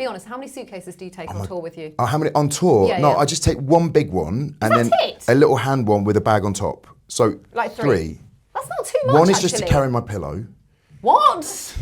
be honest, how many suitcases do you take on tour with you? Oh, how many on tour? Yeah, no, yeah. I just take one big one and then a little hand one with a bag on top. So like three. That's not too much. One is just to carry my pillow. What?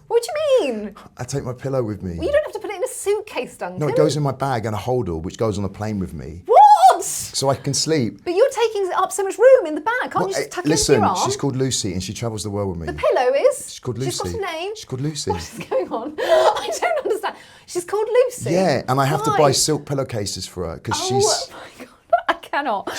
What do you mean? I take my pillow with me. Well, you don't have to put it in a suitcase, Duncan. No, it goes in my bag and a holder, which goes on a plane with me. What? So I can sleep. But you're taking up so much room in the bag. Can't you just tuck it into your arm? Listen, she's called Lucy and she travels the world with me. The pillow is? She's called Lucy. She's got a name? She's called Lucy. What is going on? I don't understand. She's called Lucy? Yeah, and I have to buy silk pillowcases for her because Oh my God, I cannot.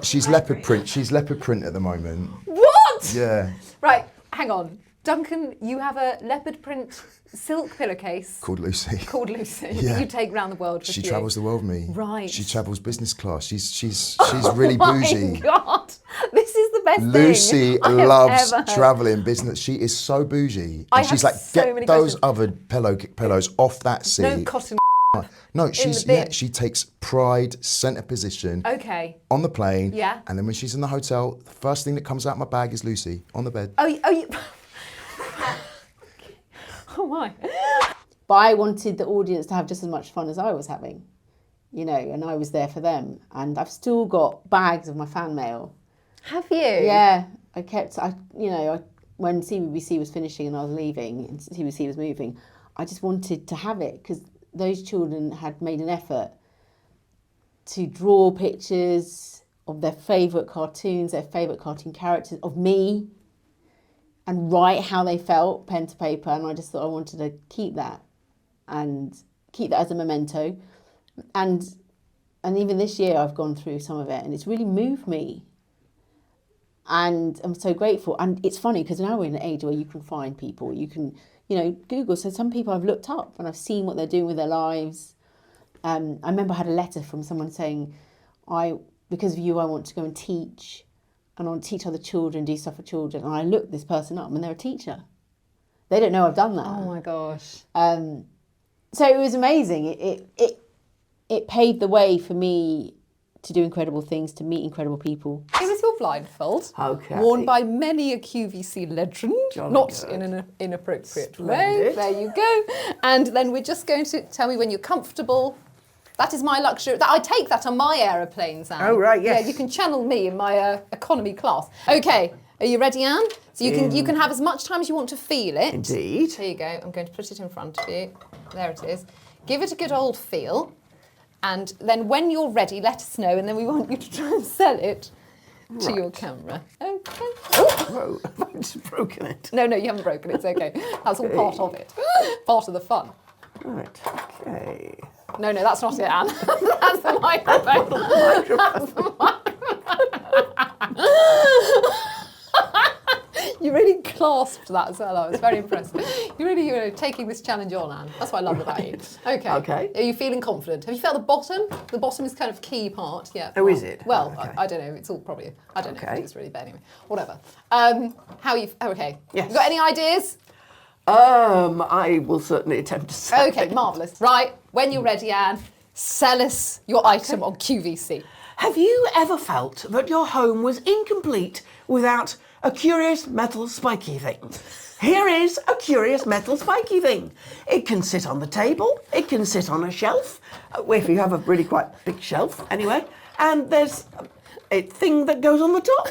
She's leopard print. She's leopard print at the moment. What? Yeah. Right, hang on. Duncan, you have a leopard print silk pillowcase. Called Lucy. Called Lucy. Yeah. You take round the world with She you. travels the world with me. Right. She travels business class. She's really bougie. Oh my God. This is the best Lucy thing I have loves ever heard. traveling business. She is so bougie. I And she's have like, so get many those questions. other pillows off that seat. No cotton. No, bin. she takes pride, centre position Okay. on the plane. Yeah. And then when she's in the hotel, the first thing that comes out of my bag is Lucy on the bed. Oh, you. Oh my. But I wanted the audience to have just as much fun as I was having, you know, and I was there for them. And I've still got bags of my fan mail. Have you? Yeah, when CBBC was finishing and I was leaving and CBBC was moving, I just wanted to have it because those children had made an effort to draw pictures of their favourite cartoons, their favourite cartoon characters, of me, and write how they felt, pen to paper. And I just thought I wanted to keep that as a memento. And even this year I've gone through some of it and it's really moved me. And I'm so grateful. And it's funny because now we're in an age where you can find people, you can, Google. So some people I've looked up and I've seen what they're doing with their lives. I remember I had a letter from someone saying, because of you, I want to go and teach. And I want to teach other children, do stuff for children. And I looked this person up and they're a teacher. They don't know I've done that. Oh my gosh. So it was amazing. It paved the way for me to do incredible things, to meet incredible people. Here is your blindfold. Okay. Worn by many a QVC legend, not in an inappropriate way. There you go. And then we're just going to tell me when you're comfortable. That is my luxury. I take that on my aeroplanes, Anne. Oh, right, yes. Yeah, you can channel me in my economy class. Okay, are you ready, Anne? So you can have as much time as you want to feel it. Indeed. Here you go. I'm going to put it in front of you. There it is. Give it a good old feel. And then when you're ready, let us know, and then we want you to try and sell it to your camera. Okay. Whoa, have I just broken it? No, you haven't broken it. It's okay. That's all part of it. Part of the fun. Right, okay. No, that's not it, Anne. That's the microphone. That's the microphone. You really clasped that as well. I was very impressed. You're really taking this challenge on, Anne. That's what I love about you. Okay. Okay. Are you feeling confident? Have you felt the bottom? The bottom is kind of key part. Yeah. Oh, is it? Well, Okay. I don't know. It's all probably. I don't know. Okay. It's really bad anyway. Whatever. How are you? Oh, okay. Yes. You got any ideas? I will certainly attempt to say. Okay, marvellous. Right, when you're ready, Anne, sell us your item on QVC. Have you ever felt that your home was incomplete without a curious metal spiky thing? Here is a curious metal spiky thing. It can sit on the table, it can sit on a shelf, if you have a really quite big shelf anyway, and there's a thing that goes on the top.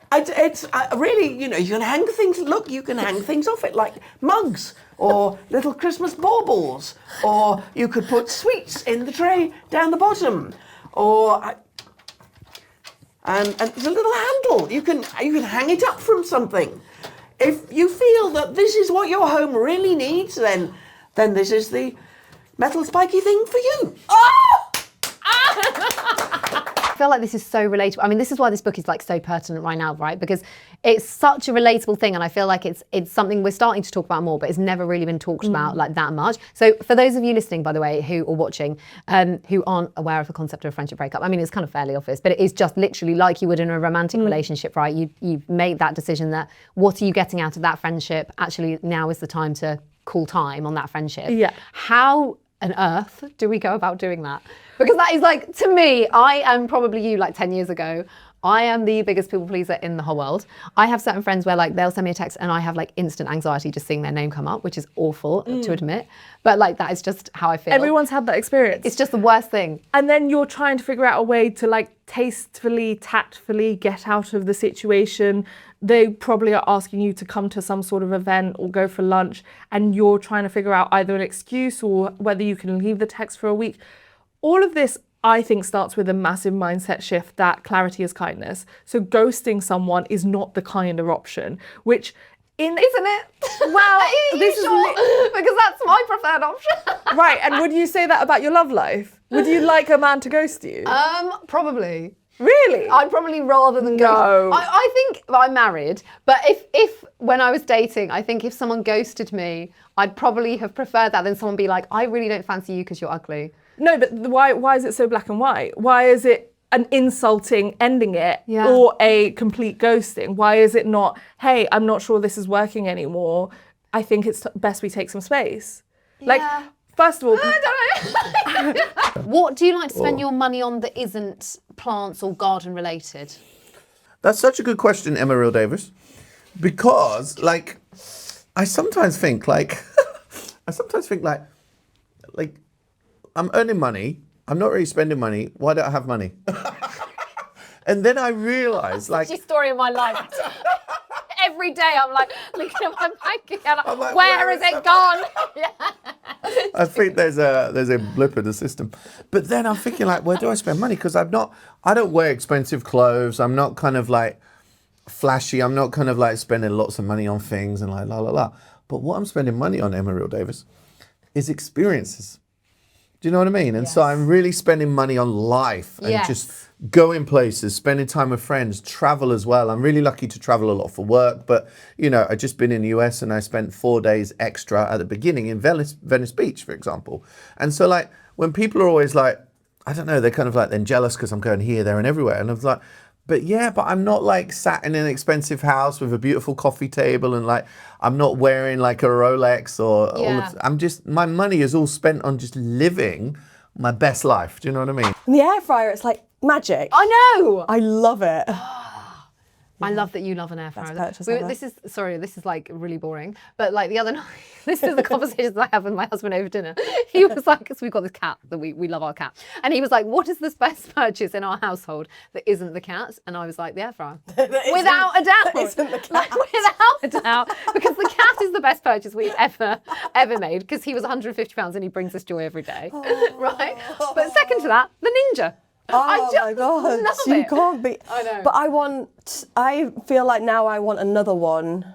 It's really, you can hang things, you can hang things off it, like mugs, or little Christmas baubles, or you could put sweets in the tray down the bottom, and there's a little handle, you can hang it up from something. If you feel that this is what your home really needs, then this is the metal spiky thing for you. Oh! I feel like this is so relatable. I mean, this is why this book is like so pertinent right now, right? Because it's such a relatable thing, and I feel like it's something we're starting to talk about more, but it's never really been talked about like that much. So for those of you listening, by the way, or watching, who aren't aware of the concept of a friendship breakup, I mean, it's kind of fairly obvious, but it is just literally like you would in a romantic relationship, right? You've made that decision that what are you getting out of that friendship? Actually, now is the time to call time on that friendship. Yeah. How on earth do we go about doing that? Because that is like, to me, I am probably you like 10 years ago. I am the biggest people pleaser in the whole world. I have certain friends where like they'll send me a text and I have like instant anxiety just seeing their name come up, which is awful to admit. But like that is just how I feel. Everyone's had that experience. It's just the worst thing. And then you're trying to figure out a way to like tastefully, tactfully get out of the situation. They probably are asking you to come to some sort of event or go for lunch, and you're trying to figure out either an excuse or whether you can leave the text for a week. All of this, I think, starts with a massive mindset shift that clarity is kindness. So ghosting someone is not the kinder option, which isn't it? Well, this is because that's my preferred option. right. And would you say that about your love life? Would you like a man to ghost you? Probably. Really? I'd probably rather than No. ghost. I think I'm married, but if when I was dating, I think if someone ghosted me, I'd probably have preferred that than someone be like, I really don't fancy you because you're ugly. No, but why is it so black and white? Why is it an insulting ending it or a complete ghosting? Why is it not, hey, I'm not sure this is working anymore. I think it's best we take some space. Yeah. Like, first of all... I don't know. What do you like to spend your money on that isn't plants or garden related? That's such a good question, Emma Real Davis. Because, like, I sometimes think, like, I'm earning money. I'm not really spending money. Why don't I have money? And then I realise, like... It's the story of my life. Every day I'm like, looking at my bank account, I'm like, where is it gone? I think there's a blip in the system. But then I'm thinking, like, where do I spend money? Because I don't wear expensive clothes. I'm not kind of like flashy. I'm not kind of like spending lots of money on things and like la la la. But what I'm spending money on, Emma Real Davis, is experiences. Do you know what I mean? And so I'm really spending money on life and just going places, spending time with friends, travel as well. I'm really lucky to travel a lot for work, but you know, I just been in the US and I spent 4 days extra at the beginning in Venice Beach, for example. And so like when people are always like, I don't know, they're kind of like then jealous because I'm going here, there and everywhere. And I was like, but I'm not like sat in an expensive house with a beautiful coffee table and like, I'm not wearing like a Rolex or I'm just, my money is all spent on just living my best life. Do you know what I mean? In the air fryer, it's like magic. I know. I love it. I love that you love an air fryer. Purchase ever. This is like really boring, but like the other night, this is the conversations I have with my husband over dinner. He was like, because we've got this cat that we love our cat, and he was like, what is the best purchase in our household that isn't the cat? And I was like, the air fryer. Without a doubt. Isn't the cat. Like, without a doubt, because the cat is the best purchase we've ever made, because he was 150 pounds and he brings us joy every day, right? But second to that, the Ninja. Oh my God, you can't be. I know. But I feel like now I want another one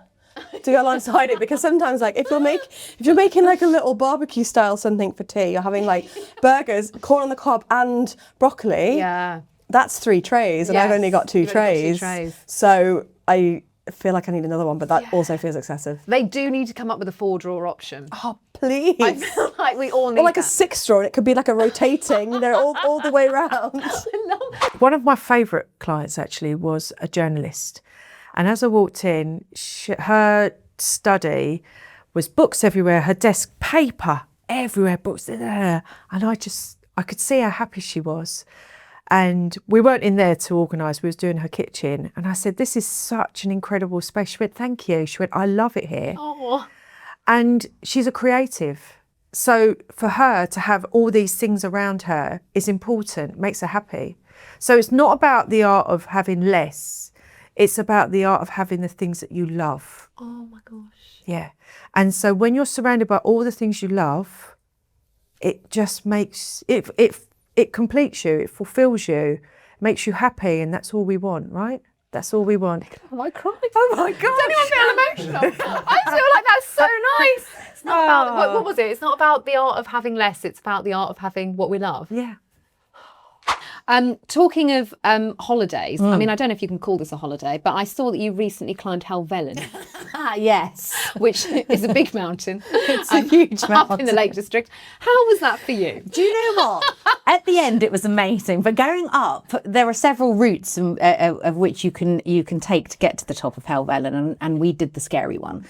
to go alongside it, because sometimes like if you're making like a little barbecue style something for tea, you're having like burgers, corn on the cob and broccoli. Yeah. That's 3 trays and I've only got 2 trays. So I feel like I need another one, but that also feels excessive. They do need to come up with a 4-drawer option. Oh, please. I feel like we all need or like that. a 6-drawer, and it could be like a rotating, all the way around. One of my favourite clients actually was a journalist. And as I walked in, her study was books everywhere, her desk, paper everywhere, books there. And I could see how happy she was. And we weren't in there to organise, we was doing her kitchen. And I said, this is such an incredible space. She went, thank you. She went, I love it here. Oh. And she's a creative. So for her to have all these things around her is important, makes her happy. So it's not about the art of having less. It's about the art of having the things that you love. Oh my gosh. Yeah. And so when you're surrounded by all the things you love, it just makes, it completes you, it fulfills you, makes you happy, and that's all we want, right? That's all we want. Am I crying? Oh my God. Does anyone feel emotional? I feel like that's so nice. It's not about, what was it? It's not about the art of having less, it's about the art of having what we love. Yeah. Talking of holidays, I mean, I don't know if you can call this a holiday, but I saw that you recently climbed Helvellyn. Yes. which is a big mountain. It's a huge Up in the Lake District. How was that for you? Do you know what? At the end, it was amazing. But going up, there are several routes of which you can take to get to the top of Helvellyn, and we did the scary one.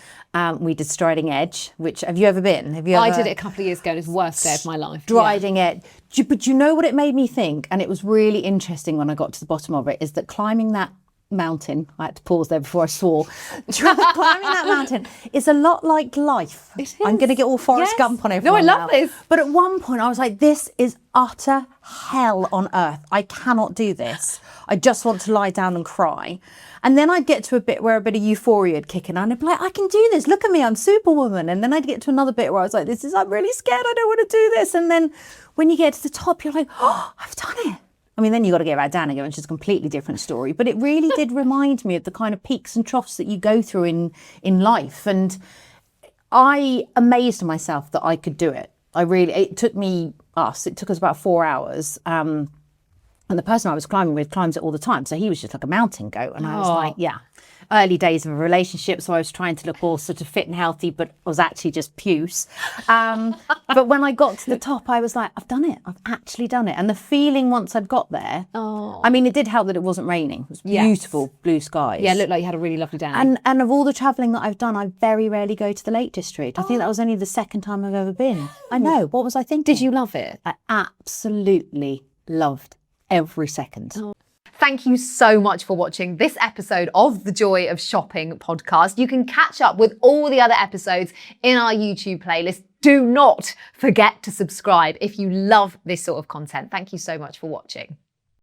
We did Striding Edge, which have you ever been? I did it a couple of years ago. It was the worst day of my life. Striding Edge. But you know what it made me think? And it was really interesting when I got to the bottom of it, is that climbing that mountain, I had to pause there before I swore, climbing that mountain is a lot like life. It is. I'm going to get all Forrest Gump on everyone. No, I love this. But at one point I was like, this is utter hell on earth. I cannot do this. I just want to lie down and cry. And then I'd get to a bit where a bit of euphoria would kick in, and I'd be like, I can do this. Look at me, I'm Superwoman. And then I'd get to another bit where I was like, I'm really scared. I don't want to do this. And then when you get to the top, you're like, oh, I've done it. I mean, then you got to get back down again, which is a completely different story. But it really did remind me of the kind of peaks and troughs that you go through in life. And I amazed myself that I could do it. It took us about 4 hours. And the person I was climbing with climbs it all the time. So he was just like a mountain goat. And I was like, yeah. Early days of a relationship, so I was trying to look all sort of fit and healthy, but was actually just puce. But when I got to the top, I was like, I've done it. I've actually done it. And the feeling once I'd got there, I mean, it did help that it wasn't raining. It was beautiful blue skies. Yeah, it looked like you had a really lovely day. And of all the travelling that I've done, I very rarely go to the Lake District. I think that was only the second time I've ever been. I know. What was I thinking? Did you love it? I absolutely loved every second. Thank you so much for watching this episode of the Joy of Shopping podcast. You can catch up with all the other episodes in our YouTube playlist. Do not forget to subscribe if you love this sort of content. Thank you so much for watching.